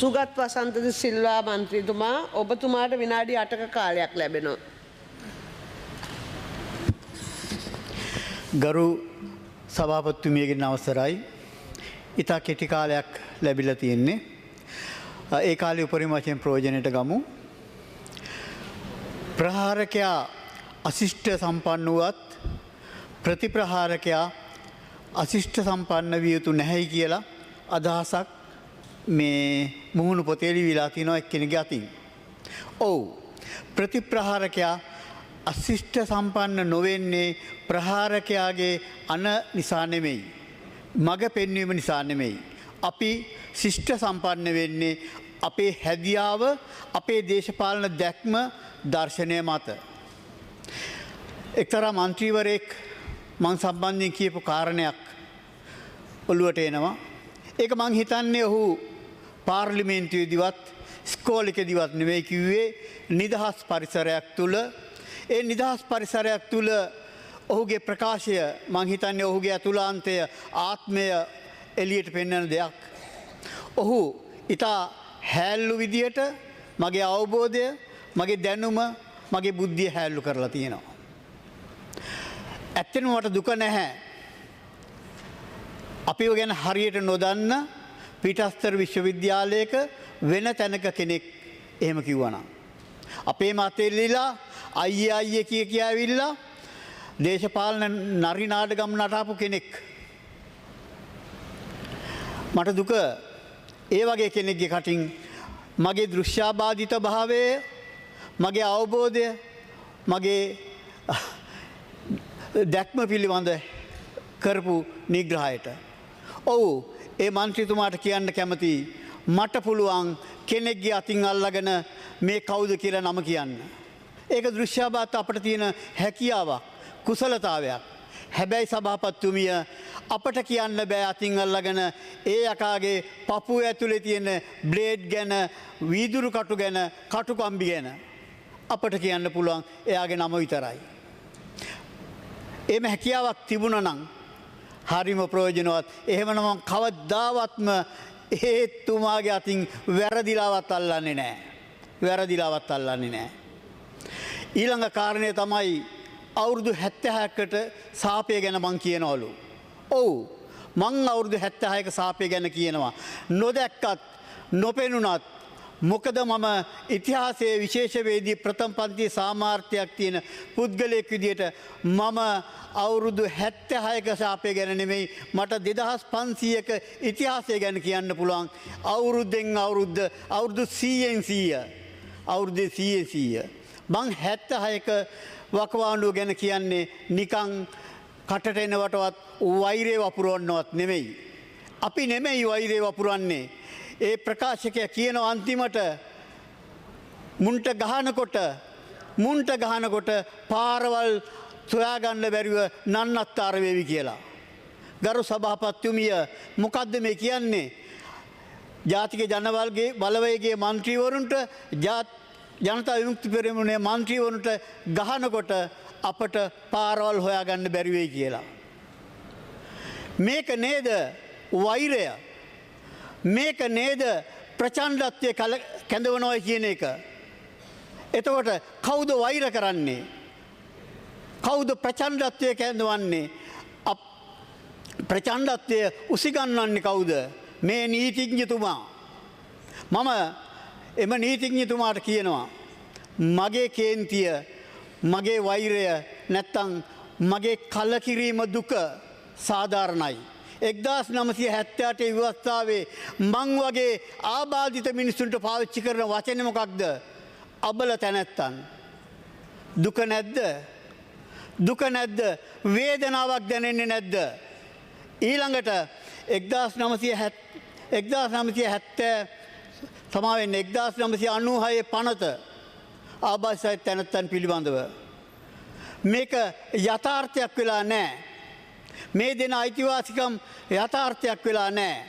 සුගත් වසන්ත සිල්වා මන්ත්‍රීතුමා ඔබතුමාට විනාඩි 8ක කාලයක් ලැබෙනවා. ගරු සභාපතිතුමියගෙන් අවසරයි. ඉතා කෙටි කාලයක් ලැබිලා තියෙන්නේ. ඒ කාලේ උපරිම වශයෙන් ප්‍රයෝජනයට ගමු. ප්‍රහාරකයා අශිෂ්ට සම්පන්න වුවත් ප්‍රතිප්‍රහාරකයා අශිෂ්ට සම්පන්න විය යුතු නැහැයි කියලා අදහසක් මේ මුහුණු පොතේ ලියවිලා තිනවා එක්කෙනෙක්ගේ අතින්. ඔව්. ප්‍රතිප්‍රහාරකයා අශිෂ්ට සම්පන්න නොවෙන්නේ ප්‍රහාරකයාගේ අන නිසා නෙමෙයි. මග පෙන්වීම නිසා නෙමෙයි. අපි ශිෂ්ට සම්පන්න වෙන්නේ අපේ හැදියාව, අපේ දේශපාලන දැක්ම, දර්ශනය මත. එක්තරා මන්ත්‍රීවරයෙක් මං සම්බන්ධයෙන් කියපු කාරණයක් ඔළුවට එනවා. ඒක මං හිතන්නේ ඔහු පාර්ලිමේන්තුවේදීවත් ස්කෝලේකදීවත් නෙවෙයි කිව්වේ නිදහස් පරිසරයක් තුල. ඒ නිදහස් පරිසරයක් තුල ඔහුගේ ප්‍රකාශය මං හිතන්නේ ඔහුගේ අතුලාන්තය ආත්මය එළියට පෙන්වන දෙයක්. ඔහු ඊට හැල්ලු විදියට මගේ අවබෝධය, මගේ දැනුම, මගේ බුද්ධිය හැල්ලු කරලා තියෙනවා. ඇත්තටම මට දුක නැහැ. අපිව ගැන හරියට නොදන්න පිටස්තර විශ්වවිද්‍යාලයක වෙන තැනක කෙනෙක් එහෙම කිව්වනම් අපේ මතෙල්ලිලා අයියේ කිය ඇවිල්ලා දේශපාලන නරි නාටකම් නටාපු කෙනෙක්. මට දුක ඒ වගේ කෙනෙක්ගේ කටින් මගේ දෘශ්‍යාබාධිත භාවය, මගේ අවබෝධය, මගේ දැක්ම පිළිබඳ කරපු නිග්‍රහයට. ඔව්, ඒ මන්ත්‍රීතුමාට කියන්න කැමති මට පුළුවන් කෙනෙක්ගේ අතින් අල්ලගෙන මේ කවුද කියලා නම කියන්න. ඒක දෘශ්‍යාබාධ අපට තියෙන හැකියාවක්, කුසලතාවයක්. හැබැයි සභාපතිතුමිය අපට කියන්න බෑ අතින් අල්ලගෙන ඒ යකාගේ පපුව ඇතුලේ තියෙන බ්ලේඩ් ගැන, වීදුරු කටු ගැන, කටුකම්බි ගැන. අපට කියන්න පුළුවන් එයාගේ නම විතරයි. එම හැකියාවක් තිබුණා නම් හරිම ප්‍රයෝජනවත්. එහෙමනම් කවදාවත්ම ඒතුමාගේ අතින් වැරදිලාවත් අල්ලන්නේ නැහැ. වැරදිලාවත් අල්ලන්නේ නැහැ. ඊළඟ කාරණය තමයි අවුරුදු 76කට සාපය ගැන මං කියනවලු. ඔව්, මං අවුරුදු 76ක සාපය ගැන කියනවා. නොදැක්කත් නොපෙනුනත් මොකද මම ඉතිහාසයේ විශේෂවේදී ප්‍රථම පන්තියේ සාමාර්ථයක් තියෙන පුද්ගලයෙක් විදියට මම අවුරුදු 76ක සාපය ගැන නෙමෙයි මට 2500ක ඉතිහාසය ගැන කියන්න පුළුවන්. අවුරුද්දෙන් අවුරුදු 100න් 100 අවුරුද්දේ 100 මං 76ක වකවානුව ගැන කියන්නේ නිකන් කටට එනවටවත් වෛරය වපුරවන්නවත් නෙමෙයි. අපි නෙමෙයි වෛරය වපුරන්නේ. ඒ ප්‍රකාශකයා කියන අන්තිමට මුන්ට ගහනකොට පාරවල් සොයාගන්න බැරිව නන්නත්තර වේවි කියලා. ගරු සභාපතිතුමිය මොකද්ද මේ කියන්නේ? ජාතික ජනබලගේ බලවේගයේ മന്ത്രിවරුන්ට ජනතා විමුක්ති පෙරමුණේ മന്ത്രിවරුන්ට ගහනකොට අපට පාරවල් හොයාගන්න බැරි වෙයි කියලා. මේක නේද වෛරය? මේක නේද ප්‍රචණ්ඩත්වයේ කැඳවනවා කියන එක? එතකොට කවුද වෛර කරන්නේ? කවුද ප්‍රචණ්ඩත්වයේ කැඳවන්නේ? ප්‍රචණ්ඩත්වයේ උසිගන්වන්නේ කවුද? මේ නීතිඥතුමා. මම එම නීතිඥතුමාට කියනවා මගේ කේන්තිය, මගේ වෛරය නැත්තම් මගේ කලකිරීම දුක සාධාරණයි. 1978 විවස්ථාවේ මං වගේ ආබාධිත මිනිසුන්ට පාවිච්චි කරන වචනේ මොකක්ද? අබල තැනැත්තන්. දුක නැද්ද? දුක නැද්ද? වේදනාවක් දැනෙන්නේ නැද්ද? ඊළඟට 1996 පනත ආබාධිත තැනැත්තන් පිළිබඳව මේක යථාර්ථයක් වෙලා නැහැ. මේ දෙන අයිතිවාසිකම් යථාර්ථයක් වෙලා නැහැ.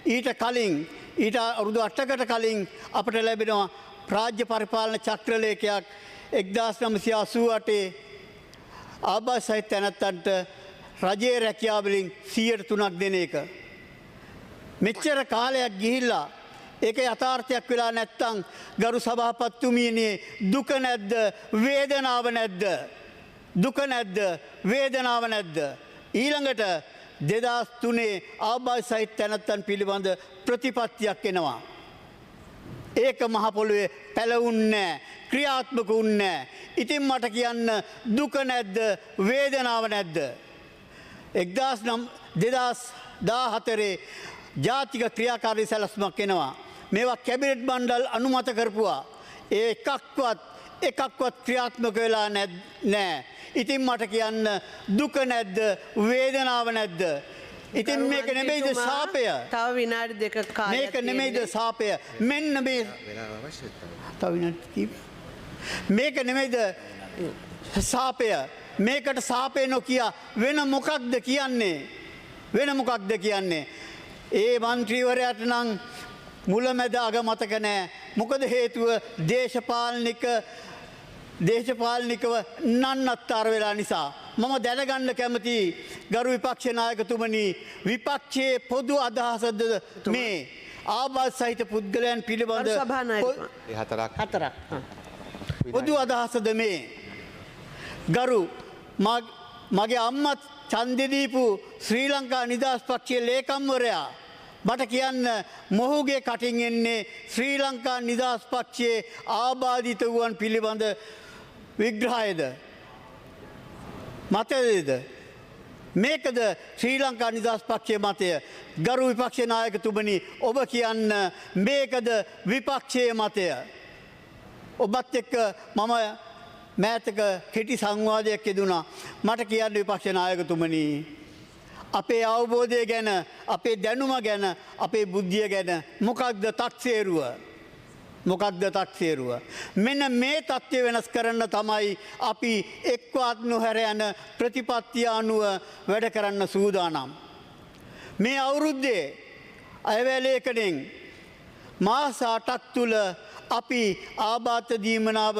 ඊට අවුරුදු 8කට කලින් අපට ලැබෙනවා රාජ්‍ය පරිපාලන චක්‍රලේඛයක් 1988 ආබාධිත තැනැත්තන්ට රජයේ රැකියාව වලින් 3% දෙන එක. මෙච්චර කාලයක් ගිහිල්ලා ඒක යථාර්ථයක් වෙලා නැත්තම් ගරු සභාපතිතුමියනේ දුක නැද්ද වේදනාව නැද්ද දුක නැද්ද වේදනාව නැද්ද ඊළඟට 2003 ආබාධ සහිත තැනැත්තන් පිළිබඳ ප්‍රතිපත්තියක් එනවා ඒක මහ පොළොවේ පැලවුන්නේ ක්‍රියාත්මක වුන්නේ ඉතින් මට කියන්න දුක නැද්ද වේදනාව නැද්ද 2014 ජාතික ක්‍රියාකාරී සැලැස්මක් එනවා මේවා කැබිනට් මණ්ඩල අනුමත කරපුවා ඒ එකක්වත් ක්‍රියාත්මක වෙලා නෑ ඉතින් මට කියන්න දුක නැද්ද වේදනාව නැද්ද ඉතින් මේක නෙමෙයිද ශාපය තව විනාඩි දෙකක කාලයක් මේක නෙමෙයිද ශාපය මෙන්න මේ තව විනාඩි කීප මේක නෙමෙයිද ශාපය මේකට ශාපය නොකිය වෙන මොකක්ද කියන්නේ ඒ මන්ත්‍රීවරයාට නම් මුලමැද අග මතක නෑ මොකද හේතුව දේශපාලනිකව නන්නත්තර වෙලා නිසා මම දැනගන්න කැමති ගරු විපක්ෂ නායකතුමනි විපක්ෂයේ පොදු අදහසද මේ ආබාධ සහිත පුද්ගලයන් පිළිබඳ හතරක් පොදු අදහසද මේ ගරු මගේ අම්මත් ඡන්දෙ දීපු ශ්‍රී ලංකා නිදහස් පක්ෂයේ ලේකම්වරයා මට කියන්න මොහුගේ කටින් එන්නේ ශ්‍රී ලංකා නිදහස් පක්ෂයේ ආබාධිත වූවන් පිළිබඳ විග්‍රහයද මතයද මේකද ශ්‍රී ලංකා නිදහස් පක්ෂයේ මතය ගරු විපක්ෂ නායකතුමනි ඔබ කියන්න මේකද විපක්ෂයේ මතය ඔබත් එක්ක මම මෑතක කෙටි සංවාදයක් යෙදුණා මට කියන්න විපක්ෂ නායකතුමනි අපේ අවබෝධය ගැන අපේ දැනුම ගැන අපේ බුද්ධිය ගැන මොකක්ද තක්සේරුව මෙන්න මේ තත්ත්වය වෙනස් කරන්න තමයි අපි එක්වත් නොහැර යන ප්‍රතිපත්තිය අනුව වැඩ කරන්න සූදානම් මේ අවුරුද්දේ අයවැලේකනෙන් මාස 8ක් තුල අපි ආබාධ දීමනාව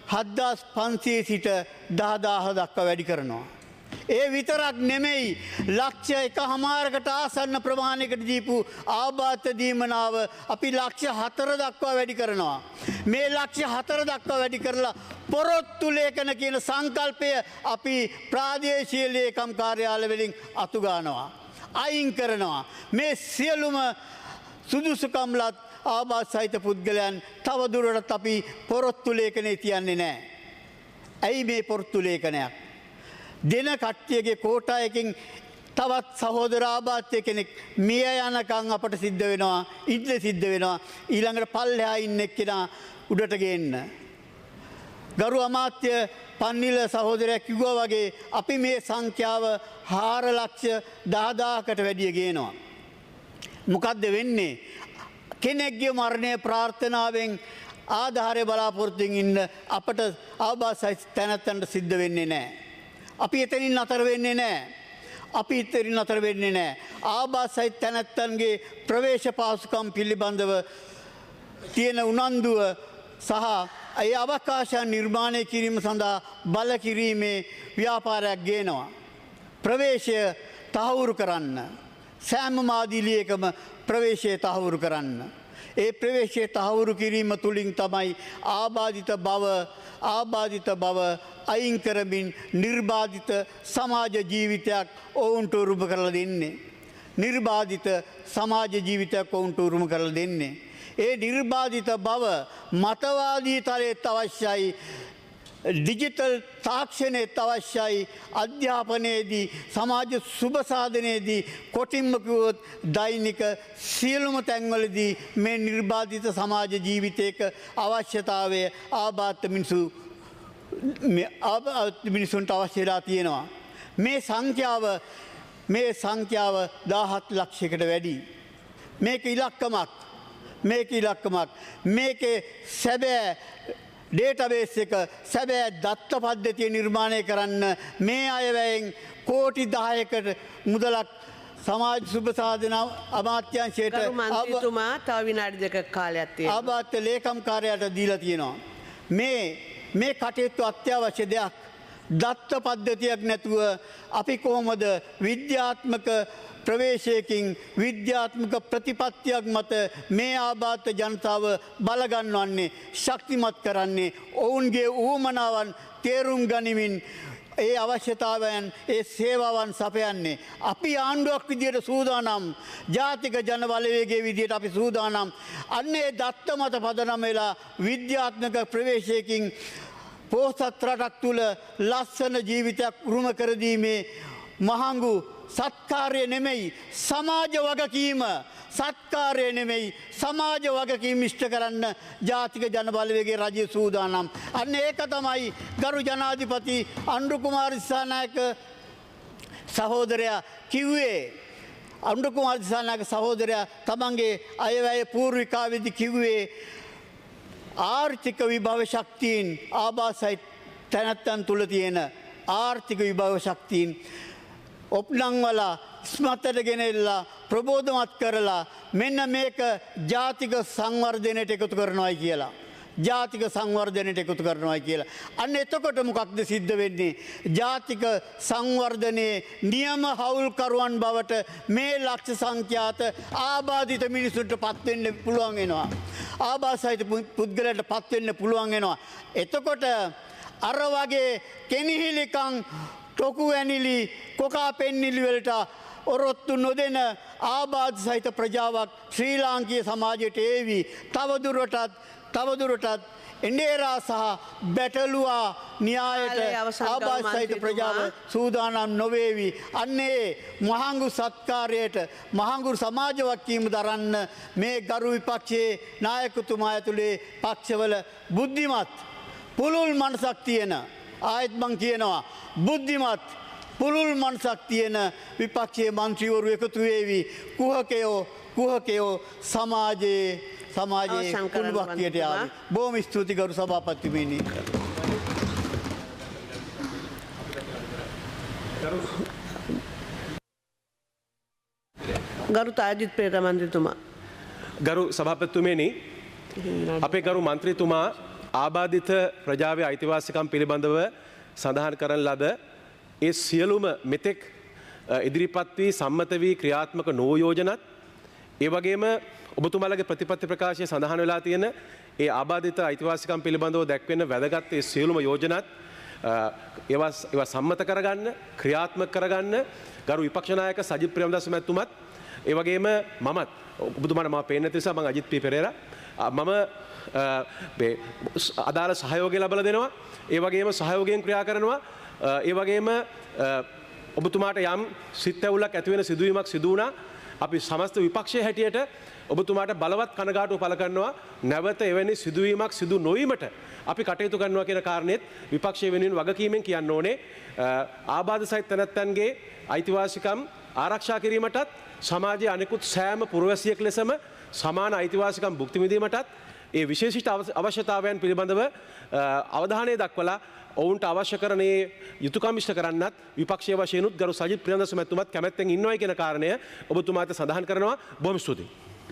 7500 සිට 10000 දක්වා වැඩි කරනවා ඒ විතරක් නෙමෙයි ලක්ෂ 1.5කට ආසන්න ප්‍රමාණයකට දීපු ආබාධ දීමනාව අපි ලක්ෂ 4 දක්වා වැඩි කරනවා මේ ලක්ෂ 4 දක්වා වැඩි කරලා පොරොත්තු ලේඛන කියන සංකල්පය අපි ප්‍රාදේශීය ලේකම් කාර්යාල වලින් අතු ගන්නවා අයින් කරනවා මේ සියලුම සුදුසුකම්ලත් ආබාධ සහිත පුද්ගලයන් තව දුරටත් අපි පොරොත්තු ලේඛනේ තියන්නේ නැහැ ඇයි මේ පොරොත්තු ලේඛනයක් දෙන කට්ටියගේ කෝටායකින් තවත් සහෝදර ආබාධිත කෙනෙක් මිය යනකම් අපට සිද්ධ වෙනවා ඊළඟට පල්ලෙහා ඉන්න එක්කෙනා උඩට ගේන්න ගරු අමාත්‍ය පන්නිල සහෝදරයා කිව්වා වගේ අපි මේ සංඛ්‍යාව 4,10,000කට වැඩිය ගේනවා මොකද්ද වෙන්නේ කෙනෙක්ගේ මරණය ප්‍රාර්ථනාවෙන් ආධාරය බලාපොරොත්තුෙන් ඉන්න අපට ආබාධ සහිත තැනැත්තන්ට සිද්ධ වෙන්නේ නැහැ අපි එතනින් නතර වෙන්නේ නැහැ. ආබාධ සහිත තැනැත්තන්ගේ ප්‍රවේශ පාසුකම් පිළිබඳව තියෙන උනන්දුව සහ ඒ අවකාශයන් නිර්මාණය කිරීම සඳහා බල කිරීමේ ව්‍යාපාරයක් ගේනවා. ප්‍රවේශය තහවුරු කරන්න. සෑම මාදිලියකම ප්‍රවේශය තහවුරු කරන්න. ඒ ප්‍රවේශය තහවුරු කිරීම තුළින් තමයි ආබාධිත බව අයින් කරමින් නිර්බාධිත සමාජ ජීවිතයක් ඔවුන්ට උරුම කරලා දෙන්නේ. ඒ නිර්බාධිත බව මතවාදී තලයේත් අවශ්‍යයි. ඩිජිටල් තාක්ෂණයත් අවශ්‍යයි. අධ්‍යාපනයේදී සමාජ සුබසාධනයේදී කොටින්ම කිව්වොත් දෛනික සියලුම තැන්වලදී මේ නිර්බාධිත සමාජ ජීවිතයක අවශ්‍යතාවය ආබාධ මිනිසුන්ට අවශ්‍ය වෙලා තියෙනවා. මේ සංඛ්‍යාව 17 ලක්ෂයකට වැඩි. මේක ඉලක්කමක්. මේකේ සැබෑ ඩේටාබේස් එක සැබෑ දත්ත පද්ධතිය නිර්මාණය කරන්න මේ අයවැයෙන් කෝටි 10කට මුදලක් සමාජ සුබසාධන අමාත්‍යාංශයට මන්ත්‍රීතුමා තව විනාඩි දෙකක කාලයක් තියෙනවා. ආබාධ ලේකම් කාර්යයට දීලා තියෙනවා. මේ කටයුතු අත්‍යවශ්‍ය දෙයක්. දත්ත පද්ධතියක් නැතුව අපි කොහොමද විද්‍යාත්මක ප්‍රවේශයකින් විද්‍යාත්මක ප්‍රතිපත්තියක් මත මේ ආබාධ ජනතාව බලගන්වන්නේ ශක්තිමත් කරන්නේ ඔවුන්ගේ ඌමනාවන් තේරුම් ගනිමින් ඒ අවශ්‍යතාවයන් ඒ සේවාවන් සපයන්නේ. අපි ආණ්ඩුවක් විදියට සූදානම් ජාතික ජන බලවේගයේ විදියට අපි සූදානම් අන්නේ දත්ත මත පදනම් වෙලා විද්‍යාත්මක ප්‍රවේශයකින් පෝසත් රටක් තුළ ලස්සන ජීවිතයක් උරුම කරදීමේ මහඟු සත්කාරය නෙමෙයි සමාජ වගකීම සත්කාරය නෙමෙයි සමාජ වගකීම් ඉෂ්ට කරන්න ජාතික ජන බලවේගයේ රජය සූදානම්. අන්න ඒක තමයි ගරු ජනාධිපති අනුර කුමාර දිසානායක සහෝදරයා කිව්වේ. අනුර කුමාර දිසානායක සහෝදරයා තමන්ගේ අයවැය පූර්විකාවේදී කිව්වේ ආර්ථික විභව ශක්තියින් ආබාසයි තැනැත්තන් තුළ තියෙන ආර්ථික විභව ශක්තියින් ඔප්නංවලා ස්මත්තට ගෙනෙල්ලා ප්‍රබෝධමත් කරලා මෙන්න මේක ජාතික සංවර්ධනයට එකතු කරනවායි කියලා. ජාතික සංවර්ධනයට එකතු කරනවායි කියලා. අන්න එතකොට මොකක්ද සිද්ධ වෙන්නේ. ජාතික සංවර්ධනයේ නියම හවුල්කරුවන් බවට මේ ලක්ෂ සංඛ්‍යාත ආබාධිත මිනිසුන්ට පත්වෙන්න පුළුවන් වෙනවා. ආබාධිත පුද්ගලයන්ට පත්වෙන්න පුළුවන් වෙනවා. එතකොට අර වගේ කෙනිහිලිකම් ටොකු ඇනිලි කොකා පෙන්නිලි වලට ඔරොත්තු නොදෙන ආබාධ සහිත ප්‍රජාවක් ශ්‍රී ලාංකීය සමාජයට ඒවි. තවදුරටත් එන්ඩේරා සහ බැටලුවා න්‍යායට ආබාධ සහිත ප්‍රජාව සූදානම් නොවේවි. අන්නේ මහඟු සත්කාරයට මහඟු සමාජ වගකීම දරන්න මේ ගරු විපක්ෂයේ නායකතුමා ඇතුලේ පක්ෂවල බුද්ධිමත් පුළුල් මනසක් තියෙන ආයෙත් මං කියනවා බුද්ධිමත් පුළුල් මනසක් තියෙන විපක්ෂයේ මන්ත්‍රීවරු එකතු වේවි. කුහකයෝ සමාජයේ කුණුවක්කියට යාවි. බොහොම ස්තුති ගරු සභාපතිතුමනි. ගරු තාජිත් ප්‍රේත මන්ත්‍රීතුමා. ගරු සභාපතිතුමනි අපේ ගරු මන්ත්‍රීතුමා ආබාධිත ප්‍රජාවේ අයිතිවාසිකම් පිළිබඳව සඳහන් කරන ලද ඒ සියලුම මෙතෙක් ඉදිරිපත් වී සම්මත වී ක්‍රියාත්මක නොවූ යෝජනත් ඒ වගේම ඔබතුමාලගේ ප්‍රතිපත්ති ප්‍රකාශයේ සඳහන් වෙලා තියෙන ඒ ආබාධිත අයිතිවාසිකම් පිළිබඳව දැක්වෙන වැදගත් ඒ සියලුම යෝජනත් ඒවා සම්මත කරගන්න ක්‍රියාත්මක කරගන්න ගරු විපක්ෂ නායක සජිත් ප්‍රේමදාස මැතිතුමත් ඒ වගේම මමත් ඔබතුමාට මම පේන්නේ නැති නිසා මම අජිත් පී පෙරේරා මම අදාළ සහයෝගය ලබා දෙනවා. ඒ වගේම සහයෝගයෙන් ක්‍රියා කරනවා. ඒ වගේම ඔබතුමාට යම් සිත් ඇවුලක් ඇති වෙන සිදුවීමක් සිදු වුණා. අපි සමස්ත විපක්ෂයේ හැටියට ඔබතුමාට බලවත් කනගාටුව පළ කරනවා. නැවත එවැනි සිදුවීමක් සිදු නොවීමට අපි කටයුතු කරනවා කියන කාරණේත් විපක්ෂයේ වෙනුවෙන් වගකීමෙන් කියන්න ඕනේ. ආබාධ සහිත තැනැත්තන්ගේ අයිතිවාසිකම් ආරක්ෂා කිරීමටත් සමාජයේ අනෙකුත් සෑම පුරවැසියෙක් ලෙසම සමාන අයිතිවාසිකම් භුක්ති විඳීමටත් ඒ විශේෂිත අවශ්‍යතාවයන් පිළිබඳව අවධානය දක්වලා ඔවුන්ට අවශ්‍ය කරන යුතුකම් ඉෂ්ට කරන්නත් විපක්ෂයේ වශයෙන්ුත් ගරු සජිත් ප්‍රේමදාස මැතිතුමත් කැමැත්තෙන් ඉන්නවයි කියන කාරණය ඔබතුමාට සඳහන් කරනවා. බොහොම ස්තුතියි.